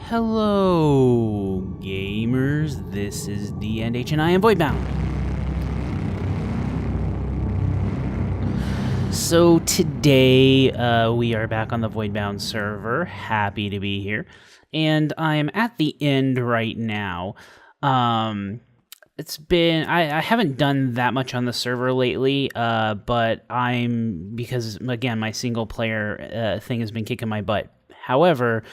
Hello, gamers. This is DAndH, and I am Voidbound. So today, we are back on the Voidbound server. Happy to be here, and I am at the end right now. It's been I haven't done that much on the server lately, but because again my single player thing has been kicking my butt. However,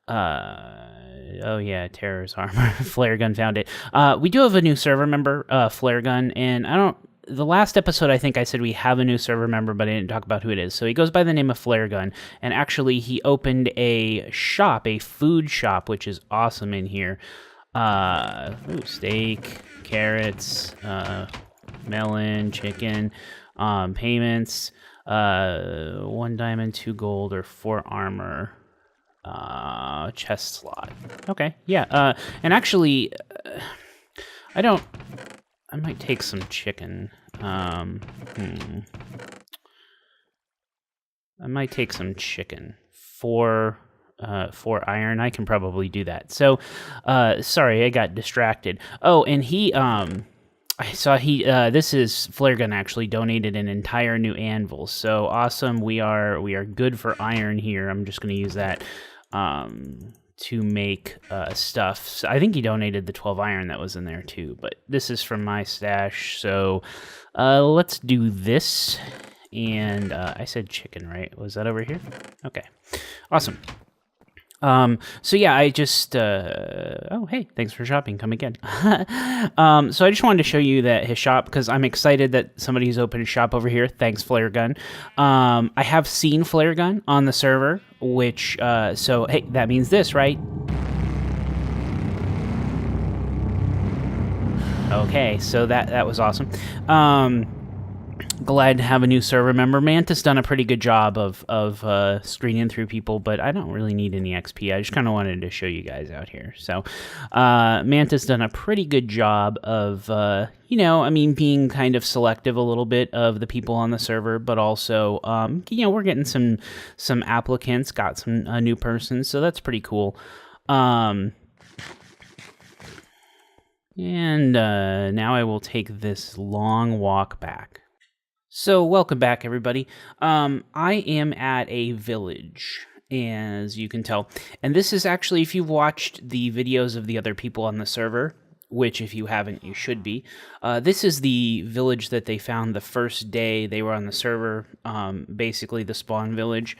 oh yeah, Terror's Armor. Flare Gun found it. We do have a new server member, Flare Gun, and the last episode I think I said we have a new server member, but I didn't talk about who it is. So he goes by the name of Flare Gun, and actually he opened a shop, a food shop, which is awesome in here. Steak, carrots, melon, chicken, payments, 1 diamond, 2 gold, or 4 armor. Chest slot. Okay, yeah. And actually, I might take some chicken. I might take some chicken for iron. I can probably do that. So, sorry, I got distracted. Oh, and I saw this is Flare Gun actually donated an entire new anvil. So awesome. We are good for iron here. I'm just going to use that to make stuff. So I think he donated the 12 iron that was in there too, but this is from my stash. So let's do this. And I said chicken, right? Was that over here? Okay. Awesome. So yeah, I just, oh, hey, thanks for shopping. Come again. So I just wanted to show you that his shop, because I'm excited that somebody's opened a shop over here. Thanks, Flare Gun. I have seen Flare Gun on the server, which, so, hey, that means this, right? Okay, so that was awesome. Glad to have a new server member. Mantis done a pretty good job of screening through people, but I don't really need any XP. I just kind of wanted to show you guys out here. So Mantis done a pretty good job of, being kind of selective a little bit of the people on the server, but also, we're getting some applicants, got some new persons, so that's pretty cool. And now I will take this long walk back. So, welcome back, everybody. I am at a village, as you can tell. And this is actually, if you've watched the videos of the other people on the server, which if you haven't, you should be, this is the village that they found the first day they were on the server, basically the spawn village.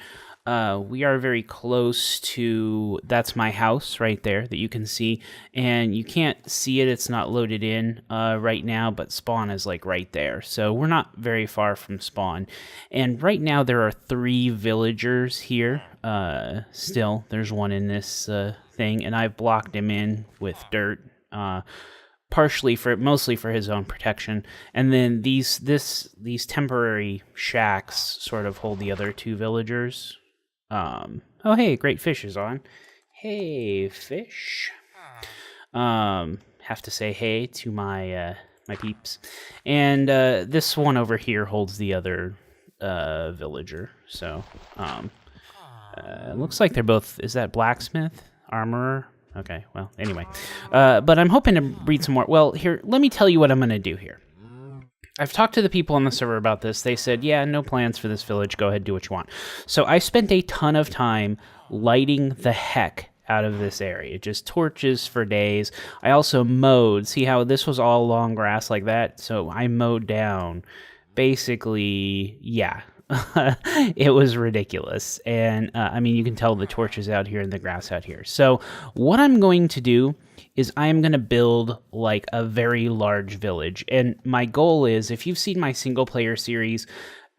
We are very close to, that's my house right there that you can see, and you can't see it, it's not loaded in right now, but spawn is like right there, so we're not very far from spawn. And right now there are 3 villagers here, still, there's one in this thing, and I've blocked him in with dirt, mostly for his own protection, and then these temporary shacks sort of hold the other 2 villagers. Oh hey, Great Fish is on. Hey, Fish. Have to say hey to my my peeps. And this one over here holds the other villager. So looks like they're both, is that blacksmith? Armorer? Okay, well, anyway. But I'm hoping to read some more. Well, here, let me tell you what I'm going to do here. I've talked to the people on the server about this. They said, yeah, no plans for this village. Go ahead, do what you want. So I spent a ton of time lighting the heck out of this area. Just torches for days. I also mowed. See how this was all long grass like that? So I mowed down. Basically, yeah. It was ridiculous. And, you can tell the torches out here and the grass out here. So what I'm going to do is I'm going to build like a very large village. And my goal is, if you've seen my single player series,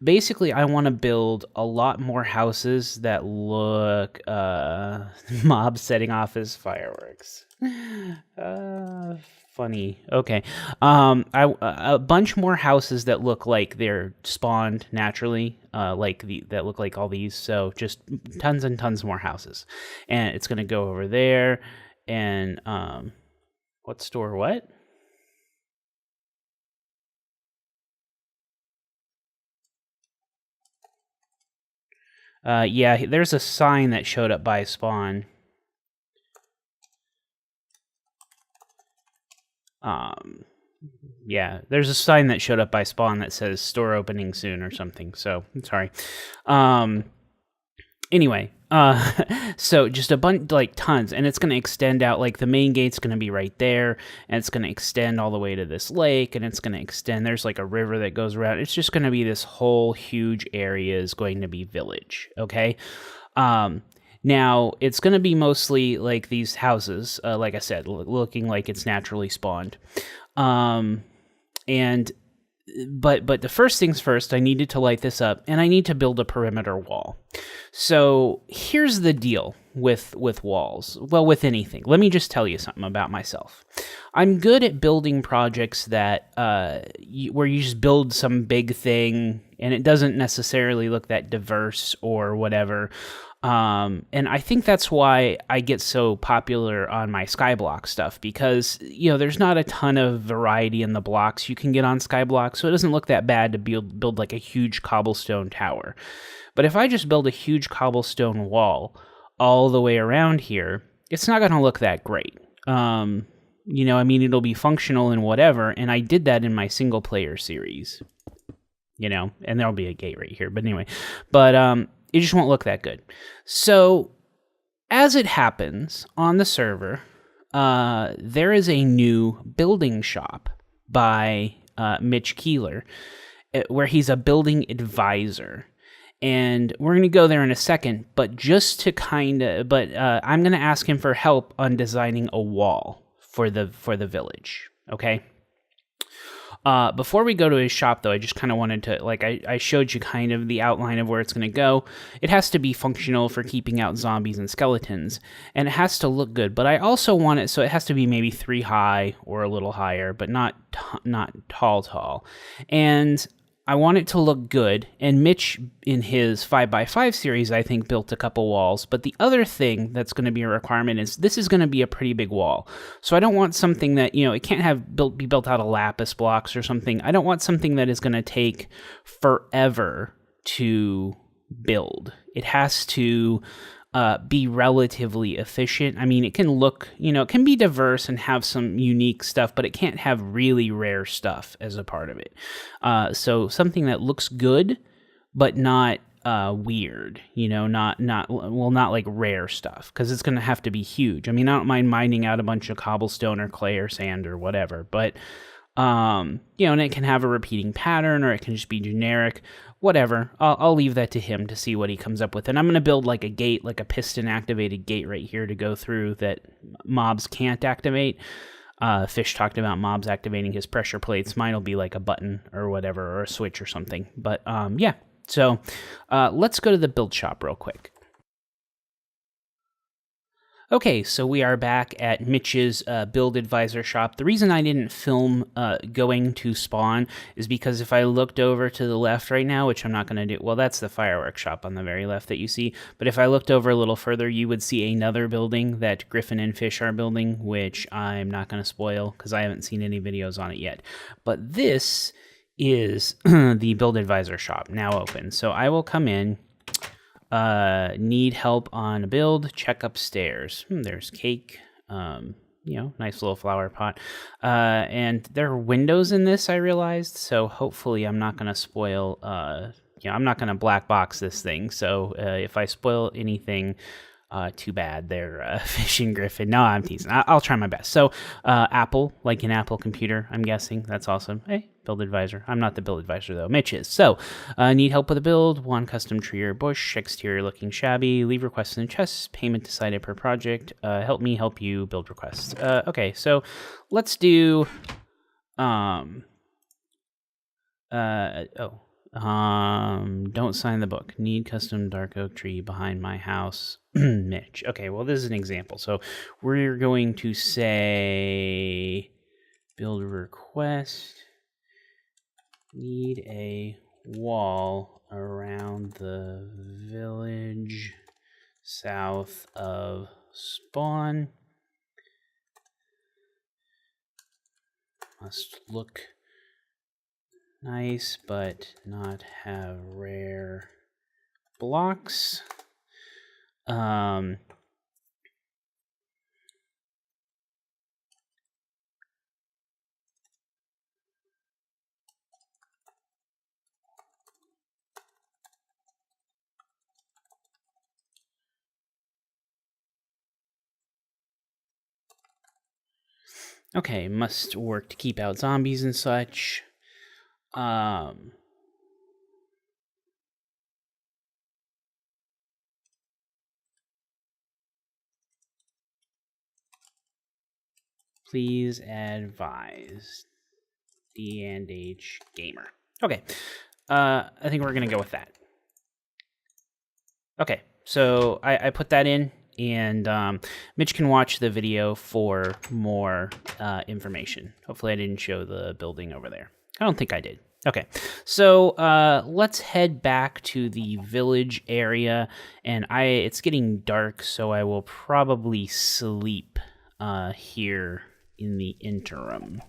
basically I want to build a lot more houses that look mobs setting off as fireworks. Funny. Okay. A bunch more houses that look like they're spawned naturally, that look like all these. So just tons and tons more houses. And it's going to go over there. And what store? What? Yeah, there's a sign that showed up by spawn. Yeah, there's a sign that showed up by spawn that says store opening soon or something. So sorry. Anyway, so just a bunch, like tons, and it's going to extend out. Like the main gate's going to be right there, and it's going to extend all the way to this lake, and it's going to extend. There's like a river that goes around. It's just going to be this whole huge area is going to be village. Okay. Now it's going to be mostly like these houses, like I said, looking like it's naturally spawned. And but the first things first, I needed to light this up, and I need to build a perimeter wall. So here's the deal with walls. Well, with anything. Let me just tell you something about myself. I'm good at building projects that where you just build some big thing, and it doesn't necessarily look that diverse or whatever. And I think that's why I get so popular on my Skyblock stuff, because, there's not a ton of variety in the blocks you can get on Skyblock, so it doesn't look that bad to build like a huge cobblestone tower. But if I just build a huge cobblestone wall all the way around here, it's not going to look that great. It'll be functional and whatever, and I did that in my single player series, and there'll be a gate right here, but anyway. But, it just won't look that good. So, as it happens on the server, there is a new building shop by Mitch Keeler, where he's a building advisor. And we're going to go there in a second, but just to I'm going to ask him for help on designing a wall for the village, okay? Before we go to his shop, though, I just kind of wanted to, I showed you kind of the outline of where it's going to go. It has to be functional for keeping out zombies and skeletons, and it has to look good. But I also want it, so it has to be maybe 3 high or a little higher, but not tall. And I want it to look good, and Mitch, in his 5x5 series, I think, built a couple walls, but the other thing that's going to be a requirement is this is going to be a pretty big wall. So I don't want something that, it can't be built out of lapis blocks or something. I don't want something that is going to take forever to build. It has to be relatively efficient. I mean, it can look, it can be diverse and have some unique stuff, but it can't have really rare stuff as a part of it. So something that looks good, but not weird, not like rare stuff, because it's going to have to be huge. I mean, I don't mind mining out a bunch of cobblestone or clay or sand or whatever, but and it can have a repeating pattern, or it can just be generic, whatever. I'll leave that to him to see what he comes up with. And I'm going to build like a gate, like a piston activated gate right here to go through that mobs can't activate. Fish talked about mobs activating his pressure plates. Mine will be like a button or whatever, or a switch or something. But yeah, so let's go to the build shop real quick. Okay, so we are back at Mitch's Build Advisor shop. The reason I didn't film going to spawn is because if I looked over to the left right now, which I'm not going to do, well, that's the fireworks shop on the very left that you see, but if I looked over a little further, you would see another building that Griffin and Fish are building, which I'm not going to spoil because I haven't seen any videos on it yet. But this is the Build Advisor shop, now open. So I will come in. Need help on a build, check upstairs. There's cake, nice little flower pot. And there are windows in this, I realized, so hopefully I'm not going to spoil, I'm not going to black box this thing, so if I spoil anything, too bad. They're Fish and Griffin. No, I'm teasing. I'll try my best. So, Apple, like an Apple computer, I'm guessing. That's awesome. Hey, build advisor. I'm not the build advisor, though. Mitch is. So, need help with a build. One custom tree or bush. Exterior looking shabby. Leave requests in chest. Payment decided per project. Help me help you. Build requests. Okay, so let's do... don't sign the book. Need custom dark oak tree behind my house. Mitch. Okay, well, this is an example. So we're going to say build request. Need a wall around the village south of spawn. Must look nice, but not have rare blocks. Okay, must work to keep out zombies and such. Please advise DAndH gamer. Okay, I think we're gonna go with that. Okay, so I put that in, and Mitch can watch the video for more information. Hopefully I didn't show the building over there. I don't think I did. Okay, so let's head back to the village area, and it's getting dark, so I will probably sleep here in the interim.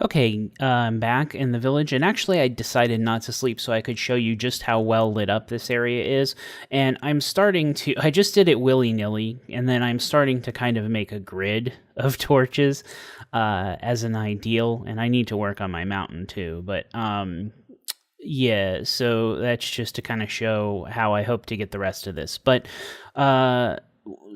Okay, I'm back in the village, and actually I decided not to sleep so I could show you just how well lit up this area is, and I just did it willy-nilly, and then I'm starting to kind of make a grid of torches as an ideal, and I need to work on my mountain too, but yeah, so that's just to kind of show how I hope to get the rest of this, but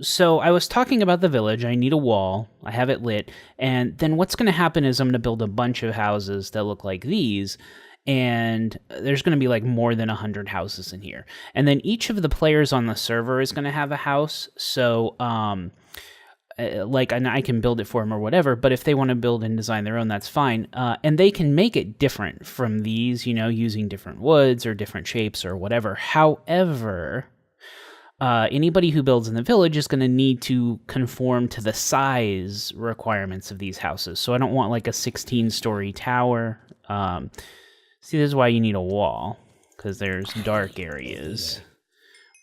so I was talking about the village. I need a wall. I have it lit. And then what's going to happen is I'm going to build a bunch of houses that look like these. And there's going to be like more than 100 houses in here. And then each of the players on the server is going to have a house. So, and I can build it for them or whatever. But if they want to build and design their own, that's fine. And they can make it different from these, using different woods or different shapes or whatever. However, anybody who builds in the village is going to need to conform to the size requirements of these houses. So I don't want like a 16-story tower. See, this is why you need a wall, because there's dark areas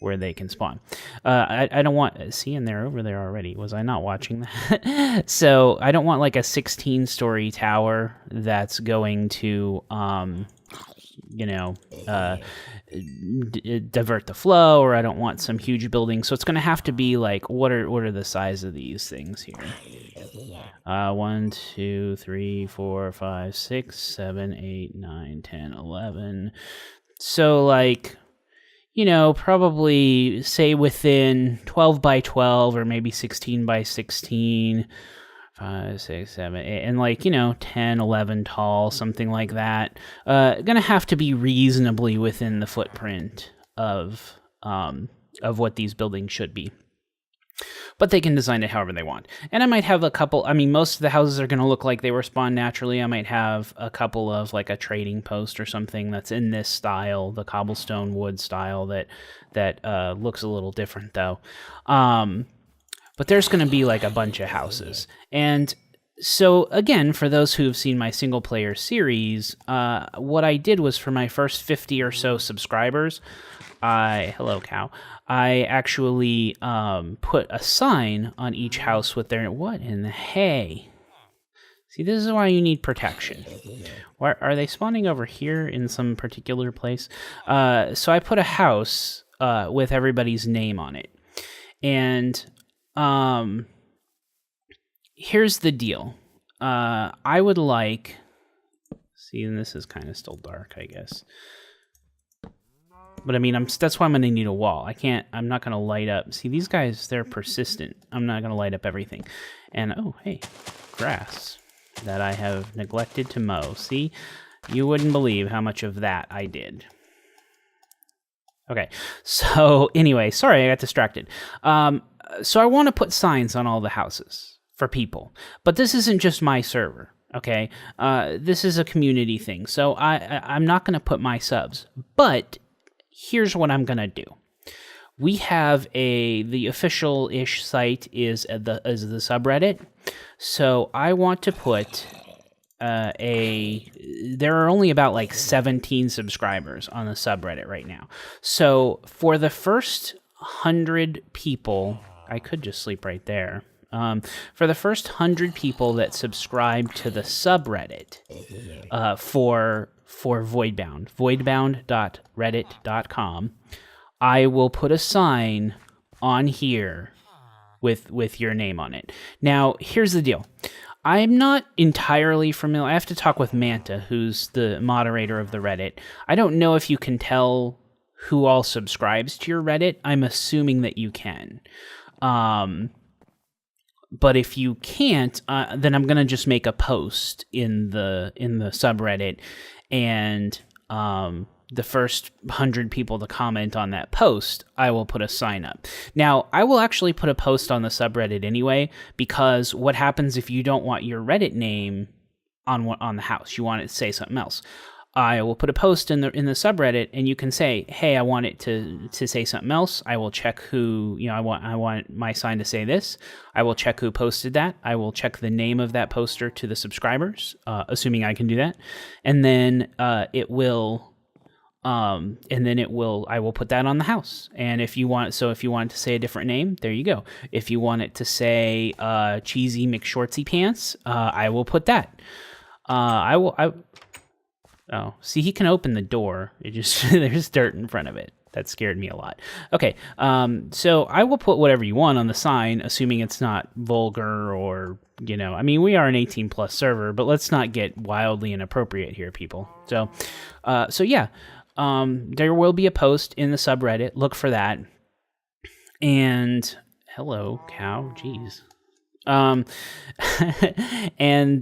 where they can spawn. I don't want... See, and they're over there already. Was I not watching that? So I don't want like a 16-story tower that's going to... divert the flow, or I don't want some huge building. So it's going to have to be like, what are the size of these things here? 1, 2, 3, 4, 5, 6, 7, 8, 9, 10, 11. So like, probably say within 12 by 12 or maybe 16 by 16, 5, 6, 7, 8, and like, 10, 11 tall, something like that. Gonna have to be reasonably within the footprint of what these buildings should be. But they can design it however they want. And I might have a couple, most of the houses are gonna look like they were spawned naturally. I might have a couple of like a trading post or something that's in this style, the cobblestone wood style that looks a little different though. But there's going to be like a bunch of houses. And so again, for those who have seen my single player series, what I did was for my first 50 or so subscribers, hello cow, I actually put a sign on each house with their, what in the hay? See, this is why you need protection. Where are they spawning over here in some particular place? So I put a house with everybody's name on it. And here's the deal. I would like, see, and this is kind of still dark, I guess. But that's why I'm going to need a wall. I'm not going to light up. See, these guys, they're persistent. I'm not going to light up everything. And, oh, hey, grass that I have neglected to mow. See, you wouldn't believe how much of that I did. Okay, so anyway, sorry, I got distracted. So I want to put signs on all the houses for people, but this isn't just my server, okay? This is a community thing, so I'm not going to put my subs, but here's what I'm going to do. We have the official-ish site is the subreddit, so I want to put there are only about like 17 subscribers on the subreddit right now. So for the first 100 people, I could just sleep right there. For the first 100 people that subscribe to the subreddit for Voidbound, voidbound.reddit.com, I will put a sign on here with your name on it. Now, here's the deal. I'm not entirely familiar. I have to talk with Manta, who's the moderator of the Reddit. I don't know if you can tell who all subscribes to your Reddit. I'm assuming that you can. But if you can't, then I'm gonna just make a post in the subreddit, and the first 100 people to comment on that post, I will put a sign up. Now, I will actually put a post on the subreddit anyway, because what happens if you don't want your Reddit name on the house? You want it to say something else. I will put a post in the subreddit, and you can say, "Hey, I want it to say something else." I will check who, I want my sign to say this. I will check who posted that. I will check the name of that poster to the subscribers, assuming I can do that, and then I will put that on the house. And if you want it to say a different name, there you go. If you want it to say Cheesy McShortsy Pants, I will put that. Oh, see, he can open the door. It just there's dirt in front of it. That scared me a lot. Okay, so I will put whatever you want on the sign, assuming it's not vulgar or, we are an 18+ server, but let's not get wildly inappropriate here, people. So yeah, there will be a post in the subreddit. Look for that. And hello, cow. Jeez. And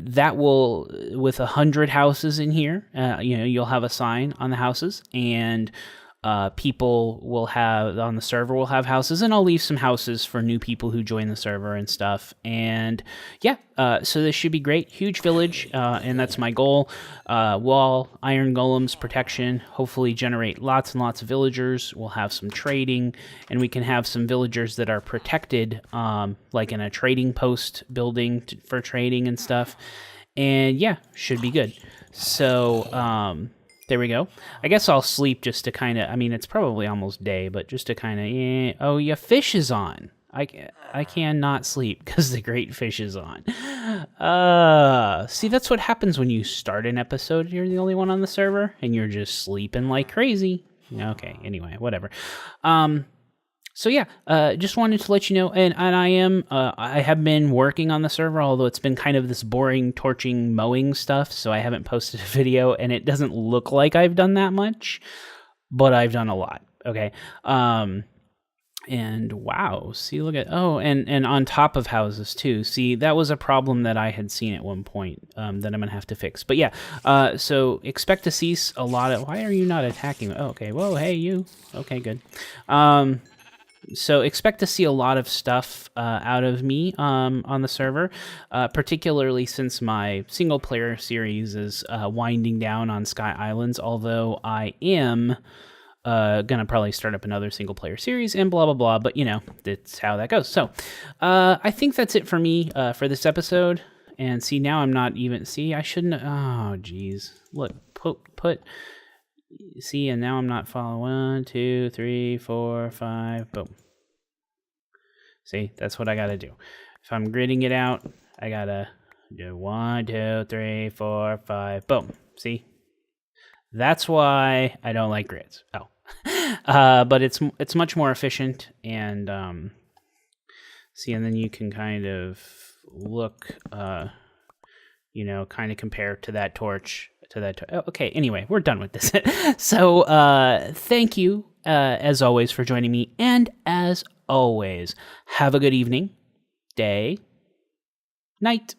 that will, with 100 houses in here, you'll have a sign on the houses, and people will have on the server will have houses, and I'll leave some houses for new people who join the server and stuff. And yeah, so this should be great. Huge village, and that's my goal. Wall, iron golems, protection, hopefully generate lots and lots of villagers. We'll have some trading, and we can have some villagers that are protected, like in a trading post building for trading and stuff. And yeah, should be good. So there we go. I guess I'll sleep just to kind of, it's probably almost day, but just to kind of, oh yeah, fish is on. I cannot sleep because the great fish is on. See, that's what happens when you start an episode. You're the only one on the server, and you're just sleeping like crazy. Okay, anyway, whatever. So yeah, just wanted to let you know, and I have been working on the server, although it's been kind of this boring torching mowing stuff, so I haven't posted a video, and it doesn't look like I've done that much, but I've done a lot. Okay. And wow, see, look at, and on top of houses too. See, that was a problem that I had seen at one point, that I'm gonna have to fix. But yeah, so expect to see a lot of, why are you not attacking me? Oh, okay, whoa, hey, you. Okay, good. So expect to see a lot of stuff out of me on the server, particularly since my single-player series is winding down on Sky Islands, although I am gonna probably start up another single-player series and blah, blah, blah, but, that's how that goes. So I think that's it for me for this episode. And see, now I'm not even... See, I shouldn't... Oh, geez. Look, put... See, and now I'm not following. 1, 2, 3, 4, 5. Boom. See, that's what I gotta do. If I'm gridding it out, I gotta do 1, 2, 3, 4, 5. Boom. See, that's why I don't like grids. Oh, but it's much more efficient, and see, and then you can kind of look, kind of compare to that torch. Okay, anyway, we're done with this. So, thank you, as always, for joining me. And as always, have a good evening, day, night.